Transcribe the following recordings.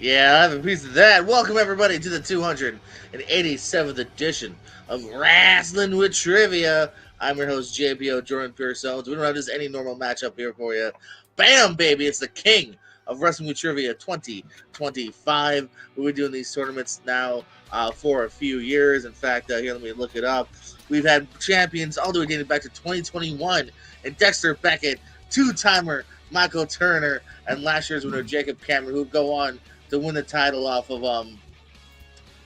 Yeah, I have a piece of that. Welcome, everybody, to the 287th edition of Wrestling with Trivia. I'm your host, JPO, Jordan Pearson. We don't have just any normal matchup here for you. Bam, baby, it's the king of Wrestling with Trivia 2025. We've been doing these tournaments now for a few years. In fact, here, let me look it up. We've had champions all the way dating back to 2021, and Dexter Beckett, two-timer Michael Turner, and last year's winner, Jacob Cameron, who go on to win the title off of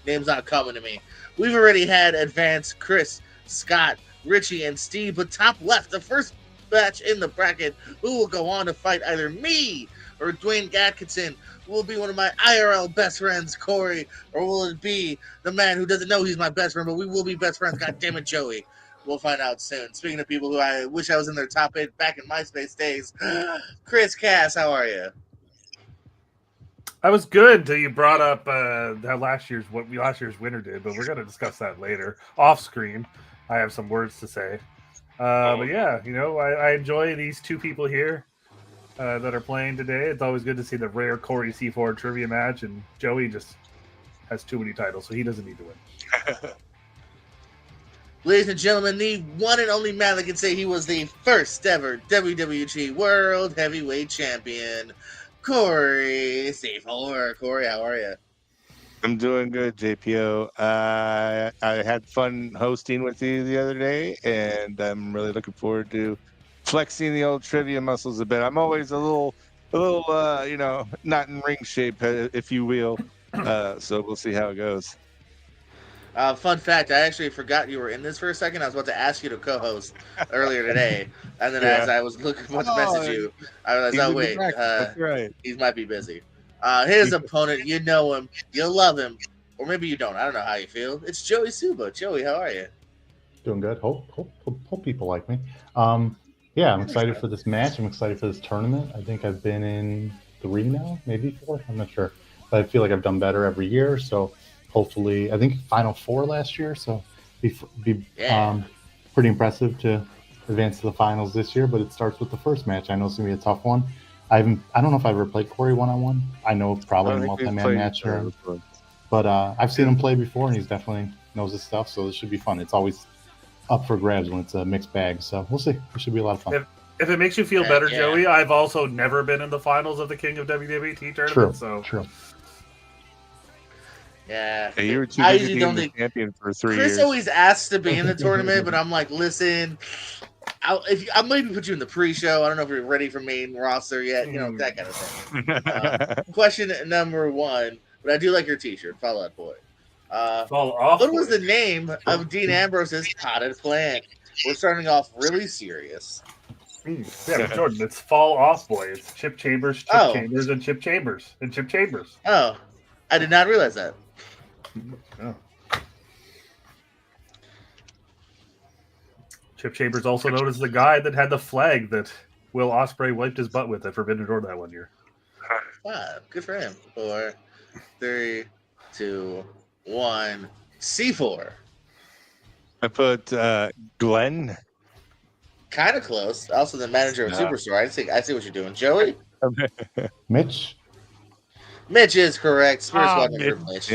names not coming to me. We've already had advanced Chris, Scott, Richie, and Steve, but top left, the first match in the bracket, who will go on to fight either me or Dwayne Gatkinson, who will be one of my IRL best friends, Corey, or will it be the man who doesn't know he's my best friend, but we will be best friends, God damn it, Joey. We'll find out soon. Speaking of people who I wish I was in their top 8 back in MySpace days, Chris Cass, how are you? I was good till you brought up what last year's winner did, but we're going to discuss that later off screen. I have some words to say, but yeah, I enjoy these two people here that are playing today. It's always good to see the rare Corey C4 trivia match, and Joey just has too many titles, so he doesn't need to win. Ladies and gentlemen, the one and only man that can say he was the first ever WWT World Heavyweight Champion, Corey C4. Corey, how are you? I'm doing good, JPO. I had fun hosting with you the other day, and I'm really looking forward to flexing the old trivia muscles a bit. I'm always a little, not in ring shape, if you will. So we'll see how it goes. Fun fact, I actually forgot you were in this for a second. I was about to ask you to co-host earlier today, and then as I was looking about to message you, I realized, oh wait, right. He might be busy. His opponent, you know him, you love him, or maybe you don't. I don't know how you feel. It's Joey Suba. Joey, how are you? Doing good. Hope people like me. Yeah, I'm excited for this match. I'm excited for this tournament. I think I've been in 3 now, maybe 4. I'm not sure, but I feel like I've done better every year. So hopefully, I think Final 4 last year. So be pretty impressive to advance to the finals this year. But it starts with the first match. I know it's gonna be a tough one. I don't know if I've ever played Corey one-on-one. I know probably a multi-man match, but I've seen him play before, and he's definitely knows his stuff. So this should be fun. It's always up for grabs when it's a mixed bag. So we'll see. It should be a lot of fun. If it makes you feel better, Joey, I've also never been in the finals of the King of WWT tournament. True. Yeah, you were too I busy usually being don't the champion for 3 Chris years. always asks to be in the tournament, but I'm like, listen, I'll maybe put you in the pre-show. I don't know if you're ready for main roster yet. That kind of thing. Question number 1, but I do like your T-shirt. Fall Out Boy. What was the name of Dean Ambrose's potted plant? We're starting off really serious. Yeah, Jordan, it's Fall Off Boy. It's Chip Chambers, Chambers, and Chip Chambers, and Chip Chambers. Oh, I did not realize that. Oh. Chip Chambers, also known as the guy that had the flag that Will Ospreay wiped his butt with at Forbidden Door that one year. Good for him. 4, 3, 2, 1. C4. I put Glenn. Kind of close. Also the manager of Superstore. I see what you're doing. Joey? Mitch is correct. Spirit Squad for Mitch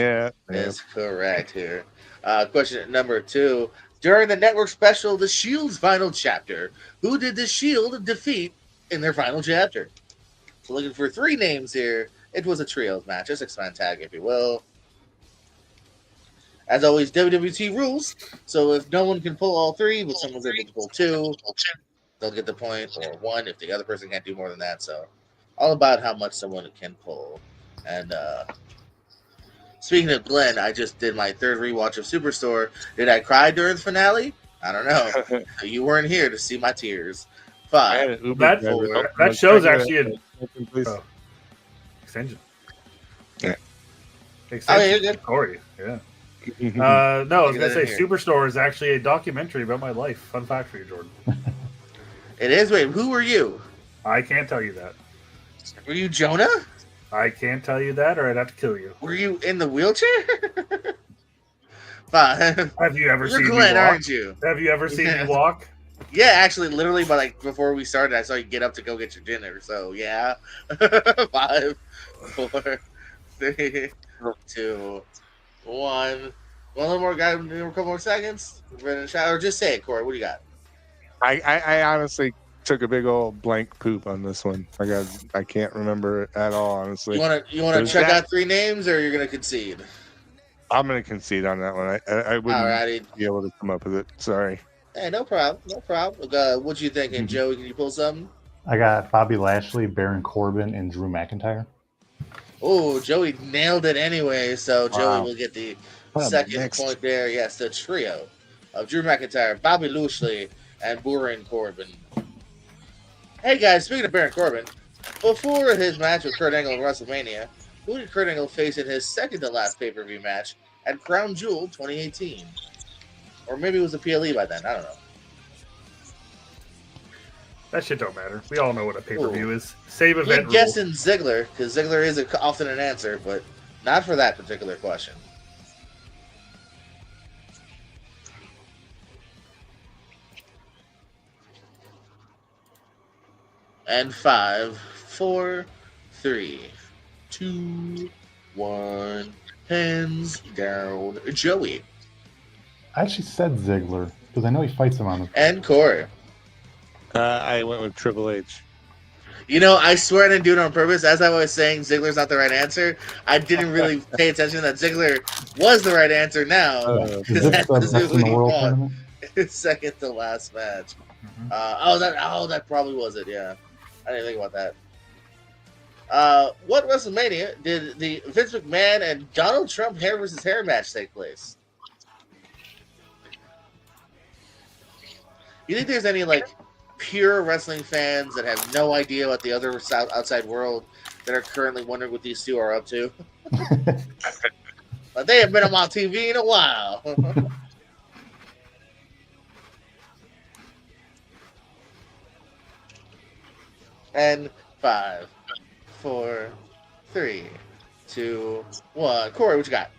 is correct here. Question number 2. During the network special, The Shield's final chapter, who did The Shield defeat in their final chapter? So looking for 3 names here. It was a trios match, a 6-man tag, if you will. As always, WWT rules. So if no one can pull all three, but someone's able to pull two, they'll get the point, or one if the other person can't do more than that. So all about how much someone can pull. And speaking of Glenn, I just did my third rewatch of Superstore. Did I cry during the finale? I don't know. You weren't here to see my tears. I had 5, an Uber That- driver. that show's Can I actually get a- second, please? Oh. Extension. Yeah. Extension. you're good. Corey. Yeah. Mhm. No, I was Get gonna that say in here. Superstore is actually a documentary about my life. Fun fact for you, Jordan. It is. Wait, who were you? I can't tell you that. Were you Jonah? I can't tell you that, or I'd have to kill you. Were you in the wheelchair? 5. Have you ever You're seen Glenn, me walk? aren't you? Have you ever seen Yeah. me walk? Yeah, actually, literally, but like before we started, I saw you get up to go get your dinner. So yeah, 5, 4, 3, 2, 1. One little more guy. A couple more seconds. We're in a shower. Or just say it, Corey. What do you got? I honestly took a big old blank poop on this one. I can't remember it at all, honestly. You want to Is check that- out 3 names, or you're gonna concede? I'm gonna concede on that one. I wouldn't Alrighty. be able to come up with it. Sorry. Hey, no problem. No problem. What you thinking, Joey? Can you pull something? I got Bobby Lashley, Baron Corbin, and Drew McIntyre. Oh, Joey nailed it anyway. So Joey Wow. will get the What up second next? point there. Yes, the trio of Drew McIntyre, Bobby Lashley, and Baron Corbin. Hey guys, speaking of Baron Corbin, before his match with Kurt Angle at WrestleMania, who did Kurt Angle face in his second to last pay-per-view match at Crown Jewel 2018? Or maybe it was a PLE by then. I don't know. That shit don't matter. We all know what a pay-per-view Ooh. is. Save event Good rule. guessing Ziggler, because Ziggler is often an answer, but not for that particular question. And 5, 4, 3, 2, 1. Hands down, Joey I actually said Ziggler because I know he fights him on the. and Corey. I went with Triple H. You know, I swear I didn't do it on purpose. As I was saying, Ziggler's not the right answer. I didn't really pay attention that Ziggler was the right answer now. Uh, Is this the That's best in the who world he fought. tournament? His second to last match. Mhm. That probably was it. Yeah, I didn't think about that. What WrestleMania did the Vince McMahon and Donald Trump hair versus hair match take place? You think there's any like pure wrestling fans that have no idea what the other outside world that are currently wondering what these two are up to? Like, they have been on TV in a while. And 5, 4, 3, 2, 1. Corey, what you got?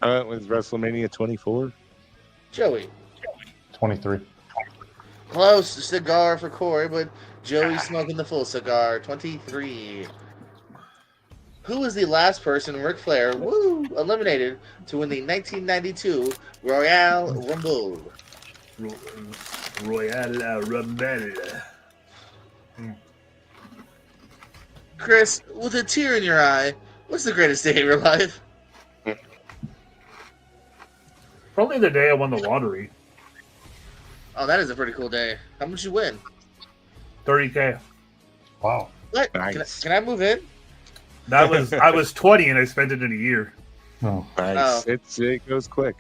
I went with WrestleMania 24. Joey. 23. Close cigar for Corey, but Joey smoking the full cigar. 23. Who was the last person Ric Flair eliminated to win the 1992 Royal Rumble? Royal Rumble. Chris, with a tear in your eye, what's the greatest day of your life? Probably the day I won the lottery. Oh, that is a pretty cool day. How much you win? $30K. Wow. What? Nice. Can I move in? That was I was 20 and I spent it in a year. Oh, Nice. Oh. It goes quick.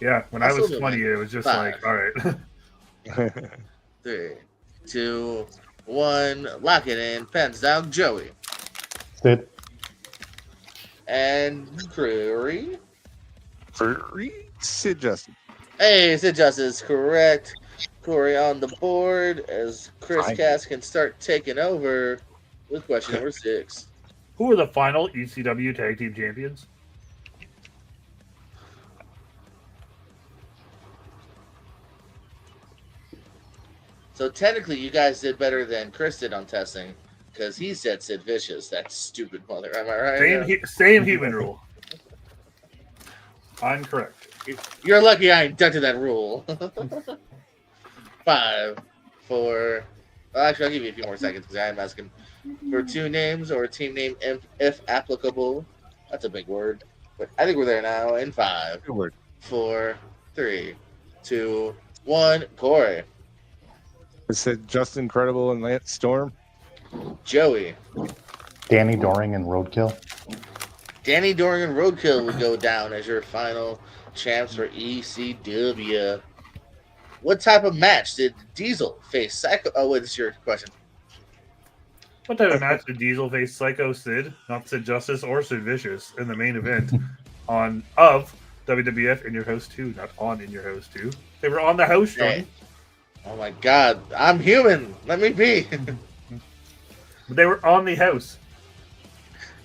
Yeah, when I'll I was still do 20, it. it was just 5. like, all right. 3, 2, 1. Lock it in. Pens down. Joey. Sid. And Curry. For Sid Justin. Hey, Sid Justice, correct. Corey on the board as Chris Fine. Cass can start taking over with question number 6. Who were the final ECW Tag Team Champions? So technically, you guys did better than Chris did on testing because he said Sid Vicious. That stupid mother. Am I right? Same human rule. I'm correct. You're lucky I inducted that rule. 5, 4. Well, actually, I'll give you a few more seconds because I am asking for 2 names or a team name if applicable. That's a big word. I think we're there now. In 5, Good word. 4, 3, 2, 1. Corey, I said Justin Credible and Lance Storm. Joey, Danny Doring and Roadkill. Danny Doring and Roadkill would go down as your final champs for ECW. What type of match did Diesel face Psycho? Oh, wait, this is your question. What type of match did Diesel face Psycho Sid, not Sid Justice or Sid Vicious, in the main event of WWF In Your House 2, not on In Your House 2. They were on the house, Johnny. Hey. Oh my God, I'm human. Let me be. But they were on the house.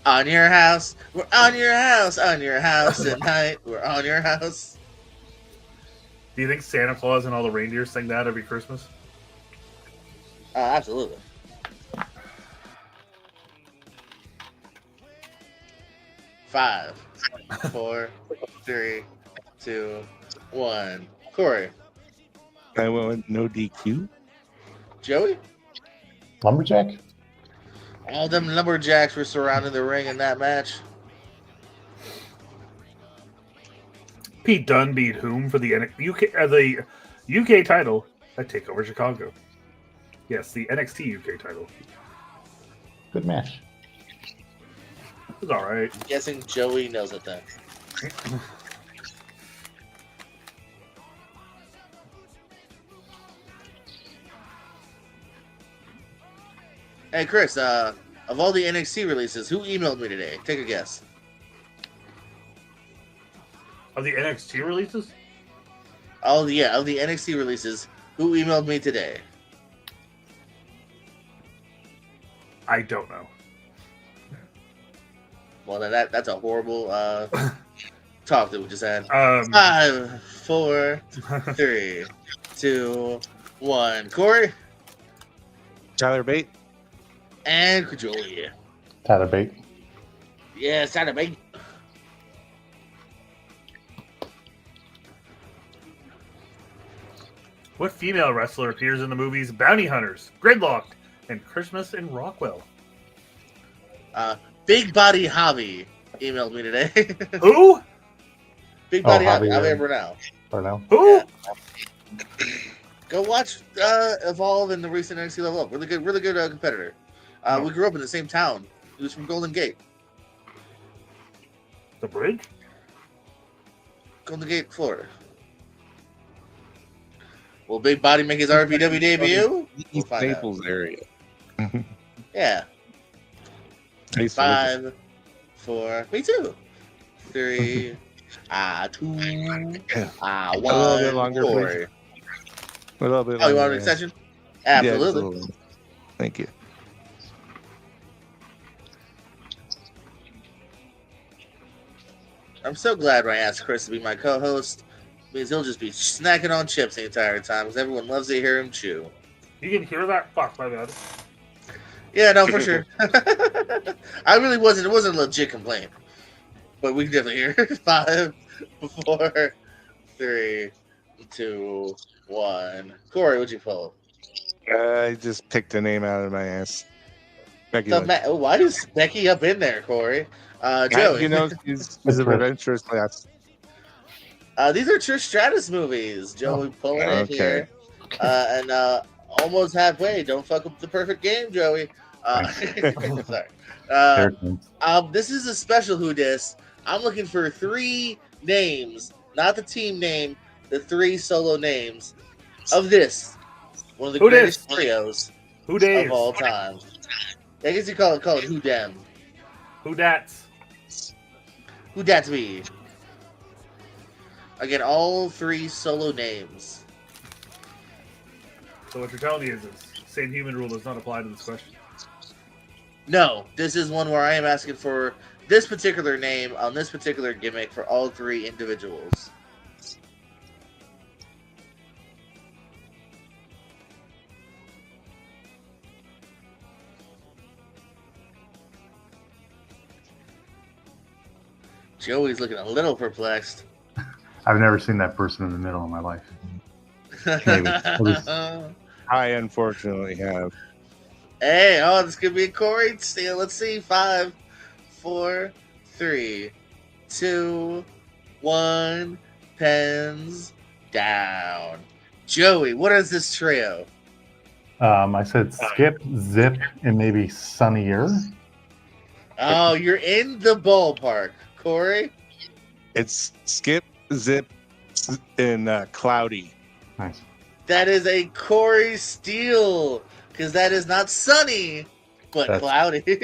On your house. We're on your house. On your house tonight. We're on your house. Do you think Santa Claus and all the reindeer sing that every Christmas? Absolutely. Five, 4, 3, 2, 1. Corey, I went with no DQ. Joey. Lumberjack? All them lumberjacks were surrounding the ring in that match. Pete Dunne beat whom for the UK title at TakeOver Chicago? Yes, the NXT UK title. Good match. It was all right. I'm guessing Joey knows it then. Hey Chris, of all the NXT releases, who emailed me today? Take a guess. Of the NXT releases? Of the NXT releases, who emailed me today? I don't know. Well, then that's a horrible talk that we just had. 5, 4, 3, 2, 1. Corey Tyler Bate. and Julia. Tyler Bate. Yeah, Tyler Bate. What female wrestler appears in the movies Bounty Hunters, Gridlocked, and Christmas in Rockwell? Big Body Hobby emailed me today. Who? Big Body Hobby, Hobby Burnell. Burnell. Who? Yeah. Go watch Evolve in the recent NXT Level Up. Really good competitor. We grew up in the same town. He was from Golden Gate. The Bridge? Golden Gate, Florida. Will Big Body make his RPW debut? We'll East find out. Naples area. Yeah. I used to live 5, 4. Me too. 3, 2, 1. A little bit longer, Corey. A little bit Oh, you longer, want an yeah. extension? Yeah, just a Absolutely. little. Thank you. I'm so glad when I asked Chris to be my co-host. Means he'll just be snacking on chips the entire time because everyone loves to hear him chew. You can hear that? Fuck, my bad. Yeah, no, for sure. I really wasn't. It wasn't a legit complaint, but we can definitely hear it. 5, 4, 3, 2, 1. Corey, what'd you pull? I just picked a name out of my ass. Becky Lynch. Why is Becky up in there, Corey? Joey. You know, he's a adventurous class. These are Trish Stratus movies. Joey pulling it okay. here. And almost halfway. Don't fuck up the perfect game, Joey. Sorry. This is a special Who Dis. I'm looking for 3 names, not the team name, the 3 solo names of this. One of the Who greatest dis? trios Who days? of all time. I guess you call it Who Dem. Who dats? Who dat be? Again, all 3 solo names. So what you're telling me is same human rule does not apply to this question. No, this is one where I am asking for this particular name on this particular gimmick for all 3 individuals. Joey's looking a little perplexed. I've never seen that person in the middle of my life. Maybe. I unfortunately have. Hey, this could be a Corey steal. Let's see. 5, 4, 3, 2, 1. Pens down. Joey, what is this trio? I said Skip, Zip, and maybe Sunnier. Oh, you're in the ballpark. Corey? It's Skip, Zip, and Cloudy. Nice. That is a Corey steal. Because that is not sunny, but That's- cloudy. I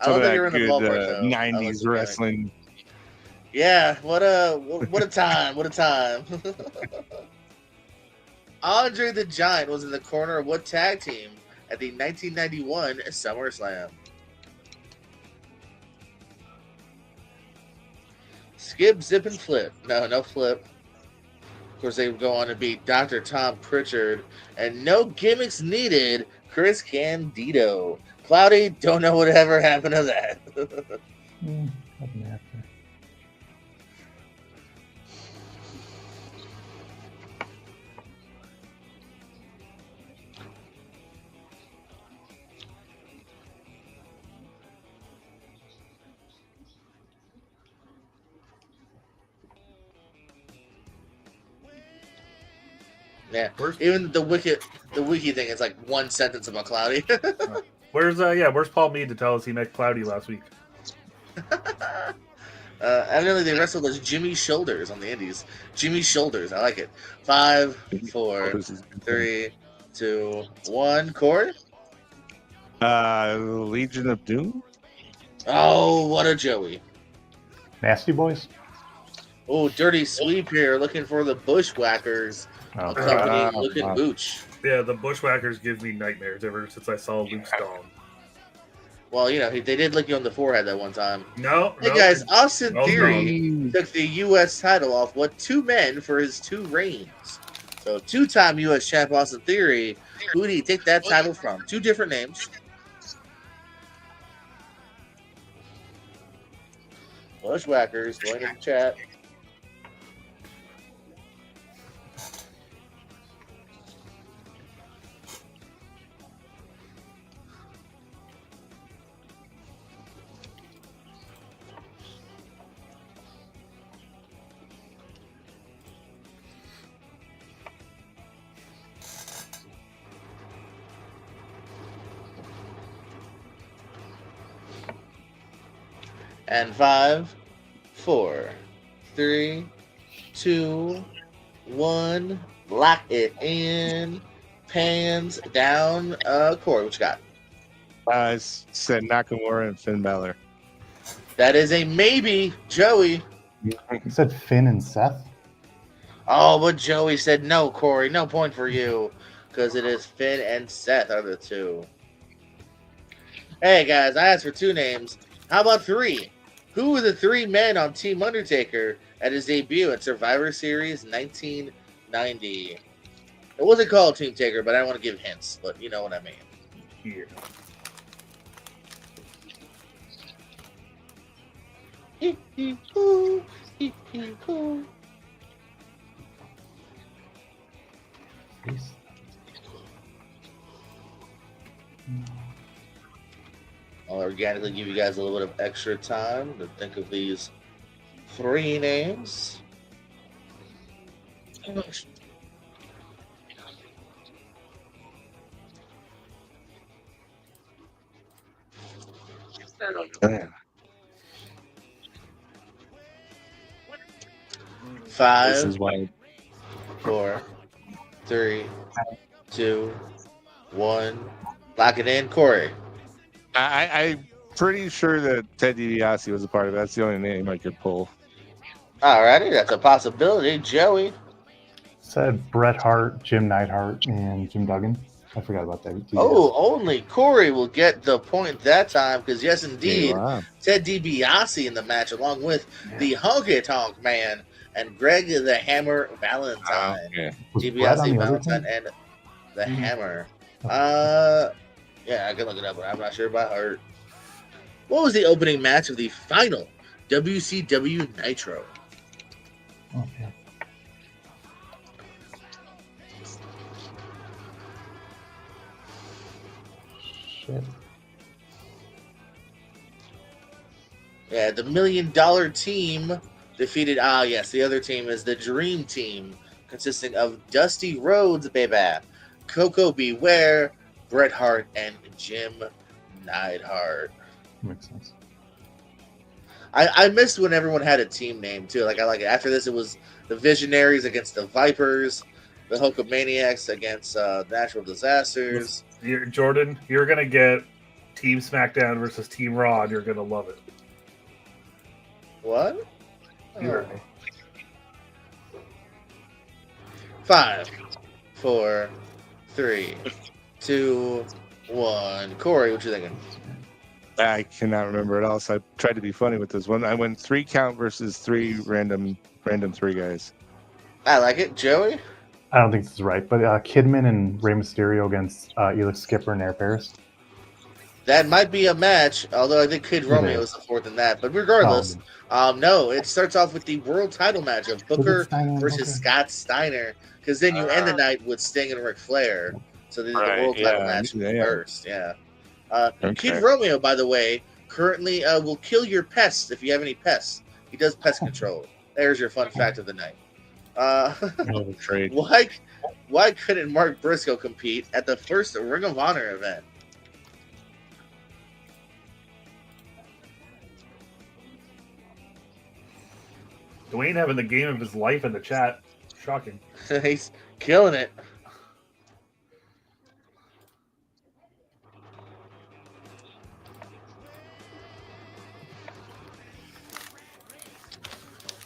Some don't of think that you're in the good ballpark, though. 90s wrestling. Yeah, what a time. What a time. Andre the Giant was in the corner of what tag team at the 1991 SummerSlam? Skip, Zip, and Flip. No Flip. Of course, they would go on to beat Dr. Tom Pritchard. And no gimmicks needed, Chris Candido. Cloudy, don't know whatever happened to that. Doesn't matter. Yeah, Where's even the wiki thing is like one sentence about Cloudy. where's Paul Mead to tell us he met Cloudy last week? Evidently, they wrestled as Jimmy Shoulders on the Indies. Jimmy Shoulders, I like it. 5, 4, 3, 2, 1. Corey? Legion of Doom? Oh, what a Joey. Nasty Boys? Oh, dirty sweep here, looking for the Bushwhackers. Oh, Company looking booch. Yeah, the Bushwhackers give me nightmares ever since I saw Luke's dong. Well, you know, they did lick you on the forehead that one time. No, Hey guys, Austin Oh, Theory took the U.S. title off what 2 men for his 2 reigns. So 2-time U.S. champ Austin Theory. Who did he take that title from? 2 different names. Bushwhackers, join in the chat. And 5, 4, 3, 2, 1. Lock it in. Pans down. Corey, what you got? I said Nakamura and Finn Balor. That is a maybe, Joey. You said Finn and Seth? Oh, but Joey said no, Corey. No point for you. Because it is Finn and Seth are the 2. Hey, guys, I asked for 2 names. How about 3? Who were the 3 men on Team Undertaker at his debut at Survivor Series 1990? It wasn't called Team Taker, but I don't want to give hints. But you know what I mean. Here. I'll organically give you guys a little bit of extra time to think of these 3 names. Damn. 5, This is why 4, 3, 2, 1. Lock it in, Corey. I'm pretty sure that Ted DiBiase was a part of it. That's the only name I could pull. Alrighty, that's a possibility. Joey. Said Bret Hart, Jim Neidhart, and Jim Duggan. I forgot about that. Oh, only Corey will get the point that time because, yes, indeed, Wow. Ted DiBiase in the match along with the Honky Tonk Man and Greg the Hammer Valentine. Okay. Was Bret on DiBiase, the other Valentine, team? and the Hammer. Yeah, I can look it up, but I'm not sure by heart. What was the opening match of the final WCW Nitro? Oh, yeah. Shit. Yeah, the $1 Million Team defeated. Yes, the other team is the Dream Team, consisting of Dusty Rhodes, baby, Coco Beware, Bret Hart, and Jim Neidhart. Makes sense. I missed when everyone had a team name too. Like I like it. After this, it was the Visionaries against the Vipers, the Hulkamaniacs against Natural Disasters. Jordan, you're gonna get Team SmackDown versus Team Raw, and you're gonna love it. What? You heard me. 5, 4, 3, 2, 1. Corey, what you thinking? I cannot remember it all, so I tried to be funny with this one. I went 3 count versus 3 random 3 guys. I like it. Joey? I don't think this is right, but Kidman and Rey Mysterio against Elix Skipper and Air Paris. That might be a match, although I think Kid Romeo is the fourth in that. But regardless, no, it starts off with the world title match of Booker versus Scott Steiner, because then you end the night with Sting and Ric Flair. So the world title match first, Kid Romeo, by the way, currently will kill your pests if you have any pests. He does pest control. There's your fun fact of the night. Why couldn't Mark Briscoe compete at the first Ring of Honor event? Dwayne having the game of his life in the chat. Shocking. He's killing it.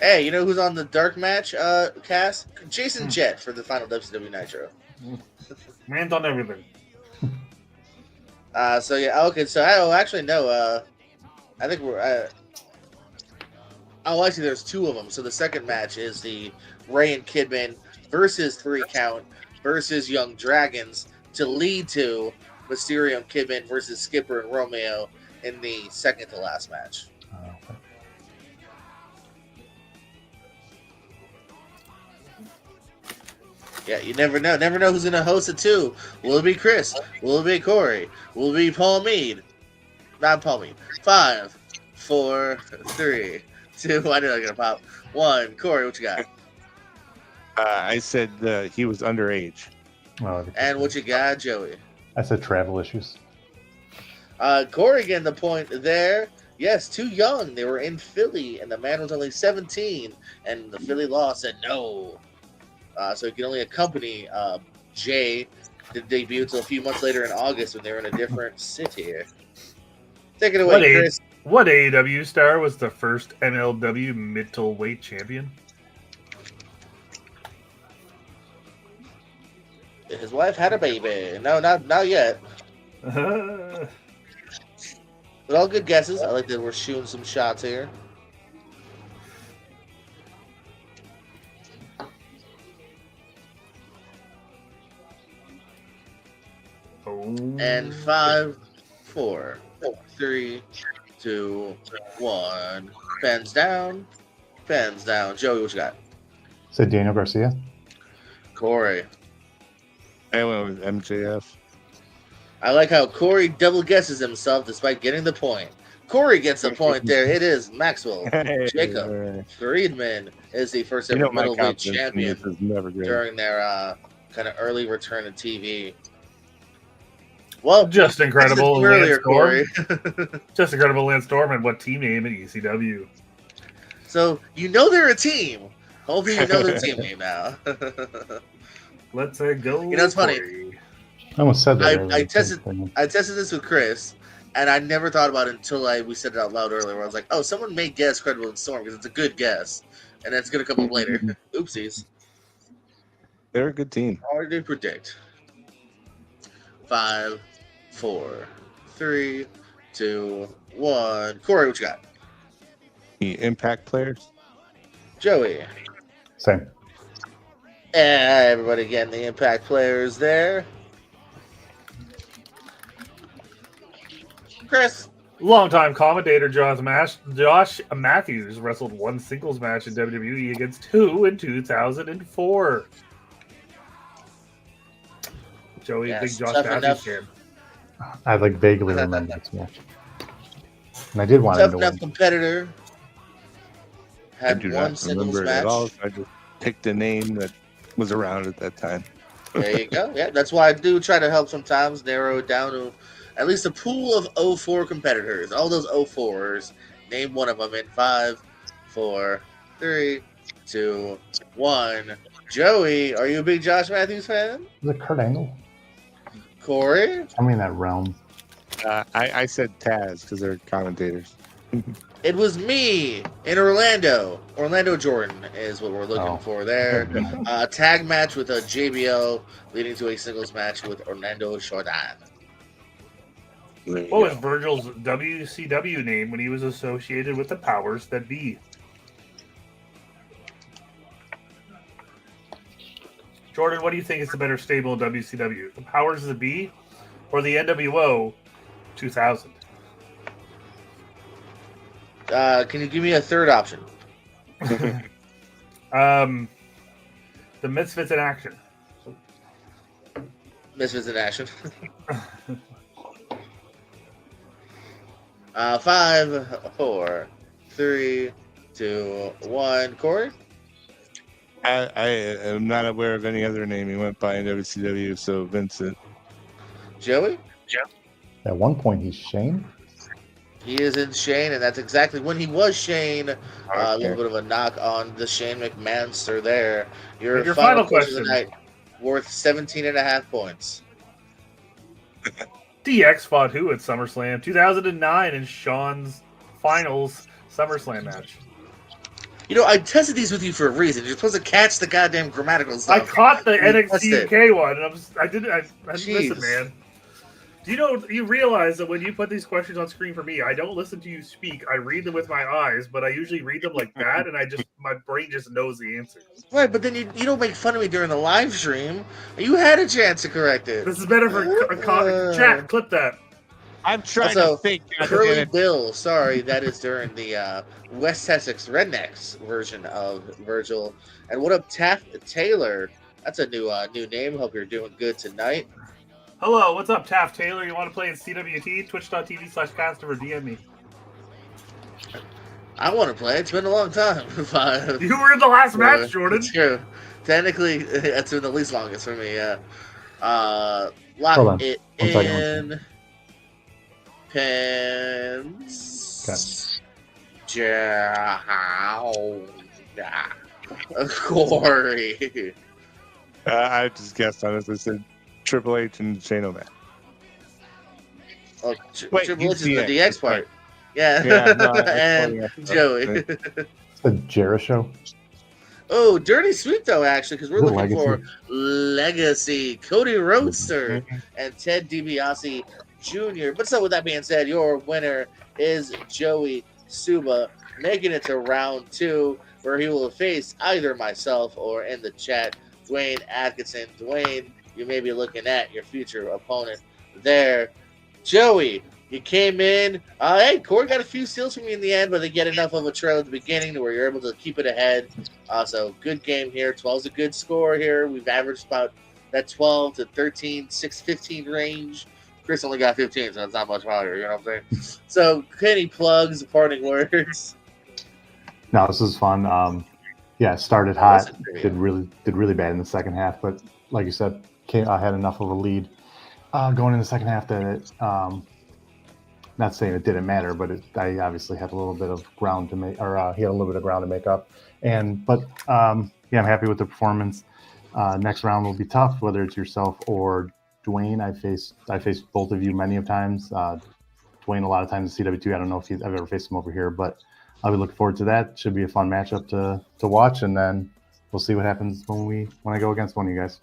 Hey, you know who's on the dark match cast? Jason Jett for the final WCW Nitro. Man's on everything. So actually no. I think we're. Actually, there's 2 of them. So the second match is the Ray and Kidman versus 3 Count versus Young Dragons to lead to Mysterio and Kidman versus Skipper and Romeo in the second to last match. Okay. Yeah, you never know. Never know who's going to host it too. Will it be Chris? Will it be Corey? Will it be Paul Mead? Not Paul Mead. 5, 4, 3, 2. I knew I was going to pop. 1. Corey, what you got? I said he was underage. And what you got, Joey? I said travel issues. Corey getting the point there. Yes, too young. They were in Philly, and the man was only 17, and the Philly law said no. So he could only accompany Jay to debut until a few months later in August when they were in a different city. Take it away, Chris. What AEW star was the first MLW middleweight champion? His wife had a baby. No, not yet. But all good guesses. I like that we're shooting some shots here. And 5, 4, 3, 2, 1. Pens down. Pens down. Joey, what you got? Said Daniel Garcia. Corey. I went with MJF. I like how Corey double guesses himself despite getting the point. Corey gets the point there. It is Maxwell Jacob Friedman is the first ever middleweight champion during their kind of early return to TV. Well, just incredible. Earlier, Corey. Just incredible, Lance Storm, and what team name in ECW? So you know they're a team. Hopefully you know their team name now. Let's go. You know, it's funny. I almost said that. I tested this with Chris, and I never thought about it until we said it out loud earlier. Where I was like, "Oh, someone may guess Credible and Storm because it's a good guess, and it's gonna come up later." Oopsies. They're a good team. Hard to predict. 5, 4, 3, 2, 1. Corey, what you got? The Impact players. Joey. Same. And everybody getting the Impact players there. Chris. Longtime commentator Josh Matthews wrestled 1 singles match in WWE against 2 in 2004. Joey, big Josh Matthews fan. I vaguely remember this match. And I did want him Tough to enough win. competitor. I Had do one not singles remember it match. at all. So I just picked a name that was around at that time. There you go. Yeah, that's why I do try to help sometimes narrow it down to at least a pool of 04 competitors. All those 04s. Name one of them in 5, 4, 3, 2, 1. Joey, are you a big Josh Matthews fan? Is it Kurt Angle? Corey? I'm in that realm. I said Taz because they're commentators. It was me in Orlando. Orlando Jordan is what we're looking Oh. for there. Tag match with a JBL leading to a singles match with Orlando Jordan. There you What was go. Virgil's WCW name when he was associated with the powers that be? Jordan, what do you think is the better stable in WCW? The powers that be or the NWO 2000? Can you give me a third option? The Misfits in Action. Misfits in action. 5, 4, 3, 2, 1. Corey? I am not aware of any other name he went by in WCW, so Vincent. Joey? At one point, he's Shane. He is in Shane, and that's exactly when he was Shane. A Okay. little bit of a knock on the Shane McManster there. Your, And your final final question of the question. night, worth 17.5 points. DX fought who at SummerSlam 2009 in Sean's finals SummerSlam match? You know, I tested these with you for a reason. You're supposed to catch the goddamn grammatical stuff. I caught the You missed NXT it. UK one, and I listen, Jeez. man. Do you realize that when you put these questions on screen for me, I don't listen to you speak. I read them with my eyes, but I usually read them like that, and my brain just knows the answer. Right, but then you don't make fun of me during the live stream. You had a chance to correct it. This is better for chat. Clip that. I'm trying Also, to think. Curly Bill, sorry, that is during the West Essex Rednecks version of Virgil. And what up, Taft Taylor? That's a new name. Hope you're doing good tonight. Hello, what's up, Taft Taylor? You want to play in CWT? Twitch.tv/caster or DM me. I want to play. It's been a long time. You were in the last match, Jordan. It's true. Technically, it's been the least longest for me. Yeah. Hold Lock on. it 1 second. in. Pens. Corey. I just guessed on this. I said Triple H and Shane O'Mac. Oh, Wait, Triple H is the DX, DX part. Yeah. Yeah, no, I and totally- Joey. It's the Jericho. Oh, Dirty Sweep, though, actually, because we're The looking for Legacy. Legacy. Cody Roadster and Ted DiBiase Jr. But so, with that being said, your winner is Joey Suba, making it to round 2, where he will face either myself or in the chat, Dwayne Atkinson. Dwayne, you may be looking at your future opponent there. Joey, you came in. Hey, Corey got a few steals from you in the end, but they get enough of a trail at the beginning to where you're able to keep it ahead. So good game here. 12 is a good score here. We've averaged about that 12 to 13, 6, 15 range. Chris only got 15, so it's not much higher. You know what I'm saying? So, any plugs, parting words? No, this is fun. Yeah, started hot. Did really bad in the second half, but like you said, I had enough of a lead going in the second half that it. Not saying it didn't matter, but I obviously had a little bit of ground to make, or he had a little bit of ground to make up. Yeah, I'm happy with the performance. Next round will be tough, whether it's yourself or Dwayne. I faced both of you many of times. Dwayne a lot of times in CW2. I don't know if I've ever faced him over here, but I'll be looking forward to that. Should be a fun matchup to watch, and then we'll see what happens when I go against one of you guys.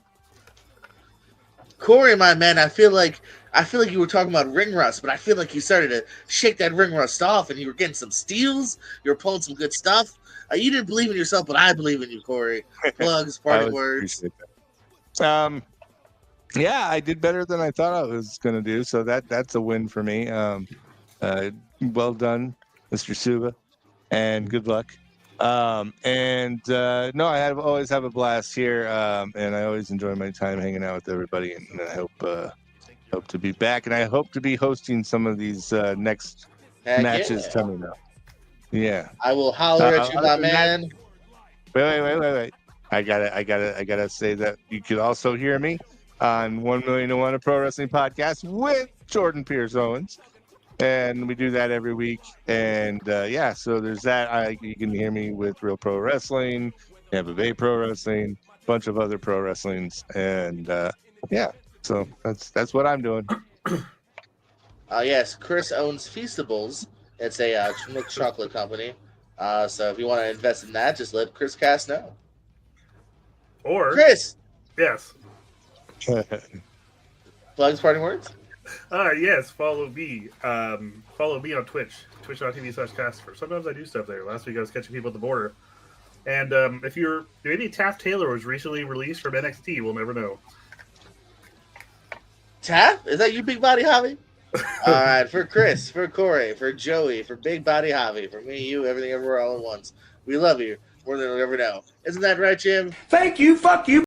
Corey, my man, I feel like you were talking about ring rust, but I feel like you started to shake that ring rust off, and you were getting some steals. You were pulling some good stuff. You didn't believe in yourself, but I believe in you, Corey. Plugs, parting words. Yeah, I did better than I thought I was going to do, so that's a win for me. Well done, Mr. Suba, and good luck. No, I always have a blast here, and I always enjoy my time hanging out with everybody, and I hope to be back, and I hope to be hosting some of these next Heck matches yeah. coming up. Yeah. I will holler at you, Other my than that- man. Wait. I gotta say that you could also hear me on 1,000,001 Pro Wrestling Podcast with Jordan Pierce Owens. And we do that every week. And yeah, so there's that. You can hear me with Real Pro Wrestling, Tampa Bay Pro Wrestling, a bunch of other pro wrestlings. And yeah, so that's what I'm doing. Yes, Chris owns Feastables. It's a milk chocolate company. So if you want to invest in that, just let Chris Cass know. Or Chris, yes. plugs, parting words. Yes, follow me. Follow me on Twitch, twitch.tv/Casper. Sometimes I do stuff there. Last week I was catching people at the border. And if maybe Taft Taylor was recently released from NXT, we'll never know. Taff? Is that you, Big Body Javi? All right, for Chris, for Corey, for Joey, for Big Body Javi, for me, you, everything, everywhere, all at once. We love you more than we'll ever know. Isn't that right, Jim? Thank you. Fuck you.